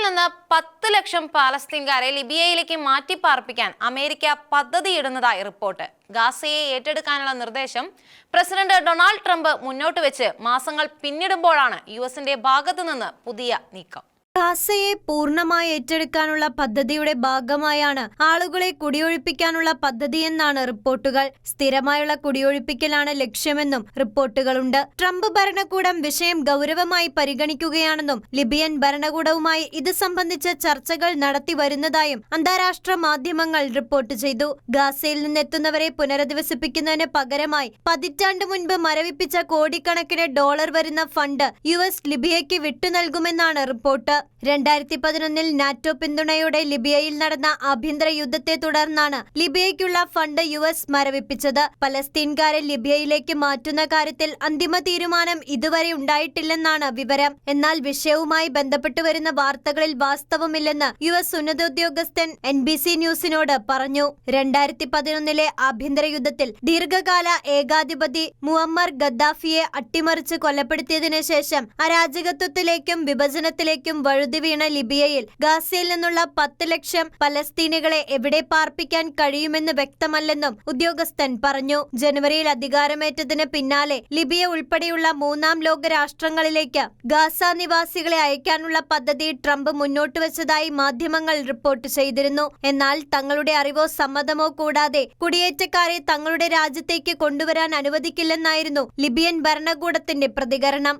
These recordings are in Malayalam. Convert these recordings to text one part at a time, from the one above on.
നിന്ന് 10 ലക്ഷം പാലസ്തീൻകാരെ ലിബിയയിലേക്ക് മാറ്റിപ്പാർപ്പിക്കാൻ അമേരിക്ക പദ്ധതിയിടുന്നതായി റിപ്പോർട്ട്. ഗാസയെ ഏറ്റെടുക്കാനുള്ള നിർദ്ദേശം പ്രസിഡന്റ് ഡൊണാൾഡ് ട്രംപ് മുന്നോട്ട് വെച്ച് മാസങ്ങൾ പിന്നിടുമ്പോഴാണ് യുഎസിന്റെ ഭാഗത്തുനിന്ന് പുതിയ നീക്കം. ഗാസയെ പൂർണ്ണമായി ഏറ്റെടുക്കാനുള്ള പദ്ധതിയുടെ ഭാഗമായാണ് ആളുകളെ കുടിയൊഴിപ്പിക്കാനുള്ള പദ്ധതിയെന്നാണ് റിപ്പോർട്ടുകൾ. സ്ഥിരമായുള്ള കുടിയൊഴിപ്പിക്കലാണ് ലക്ഷ്യമെന്നും റിപ്പോർട്ടുകളുണ്ട്. ട്രംപ് ഭരണകൂടം വിഷയം ഗൗരവമായി പരിഗണിക്കുകയാണെന്നും ലിബിയൻ ഭരണകൂടവുമായി ഇത് സംബന്ധിച്ച ചർച്ചകൾ നടത്തി വരുന്നതായും അന്താരാഷ്ട്ര മാധ്യമങ്ങൾ റിപ്പോർട്ട് ചെയ്തു. ഗാസയിൽ നിന്നെത്തുന്നവരെ പുനരധിവസിപ്പിക്കുന്നതിന് പകരമായി പതിറ്റാണ്ട് മുൻപ് മരവിപ്പിച്ച കോടിക്കണക്കിന് ഡോളർ വരുന്ന ഫണ്ട് യുഎസ് ലിബിയയ്ക്ക് വിട്ടുനൽകുമെന്നാണ് റിപ്പോർട്ട്. 2011 നാറ്റോ പിന്തുണയോടെ ലിബിയയിൽ നടന്ന ആഭ്യന്തര യുദ്ധത്തെ തുടർന്നാണ് ലിബിയയ്ക്കുള്ള ഫണ്ട് യുഎസ് മരവിപ്പിച്ചത്. പലസ്തീൻകാരെ ലിബിയയിലേക്ക് മാറ്റുന്ന കാര്യത്തിൽ അന്തിമ തീരുമാനം ഇതുവരെ ഉണ്ടായിട്ടില്ലെന്നാണ് വിവരം. എന്നാൽ വിഷയവുമായി ബന്ധപ്പെട്ടു വരുന്ന വാർത്തകളിൽ വാസ്തവമില്ലെന്ന് യുഎസ് ഉന്നതോദ്യോഗസ്ഥൻ NBC ന്യൂസിനോട് പറഞ്ഞു. 2011 ആഭ്യന്തര യുദ്ധത്തിൽ ദീർഘകാല ഏകാധിപതി മുഅമ്മർ ഗദ്ദാഫിയെ അട്ടിമറിച്ച് കൊലപ്പെടുത്തിയതിനു ശേഷം അരാജകത്വത്തിലേക്കും വിഭജനത്തിലേക്കും വഴുതിവീണ ലിബിയയിൽ ഗാസയിൽ നിന്നുള്ള 10 ലക്ഷം പലസ്തീനികളെ എവിടെ പാർപ്പിക്കാൻ കഴിയുമെന്ന് വ്യക്തമല്ലെന്നും ഉദ്യോഗസ്ഥൻ പറഞ്ഞു. ജനുവരിയിൽ അധികാരമേറ്റതിന് പിന്നാലെ ലിബിയ ഉൾപ്പെടെയുള്ള മൂന്നാം ലോക രാഷ്ട്രങ്ങളിലേക്ക് ഗാസ നിവാസികളെ അയക്കാനുള്ള പദ്ധതി ട്രംപ് മുന്നോട്ട് വെച്ചതായി മാധ്യമങ്ങൾ റിപ്പോർട്ട് ചെയ്തിരുന്നു. എന്നാൽ തങ്ങളുടെ അറിവോ സമ്മതമോ കൂടാതെ കുടിയേറ്റക്കാരെ തങ്ങളുടെ രാജ്യത്തേക്ക് കൊണ്ടുവരാൻ അനുവദിക്കില്ലെന്നായിരുന്നു ലിബിയൻ ഭരണകൂടത്തിന്റെ പ്രതികരണം.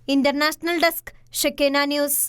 ഇന്റർനാഷണൽ ഡെസ്ക് ഷെക്കേന ന്യൂസ്.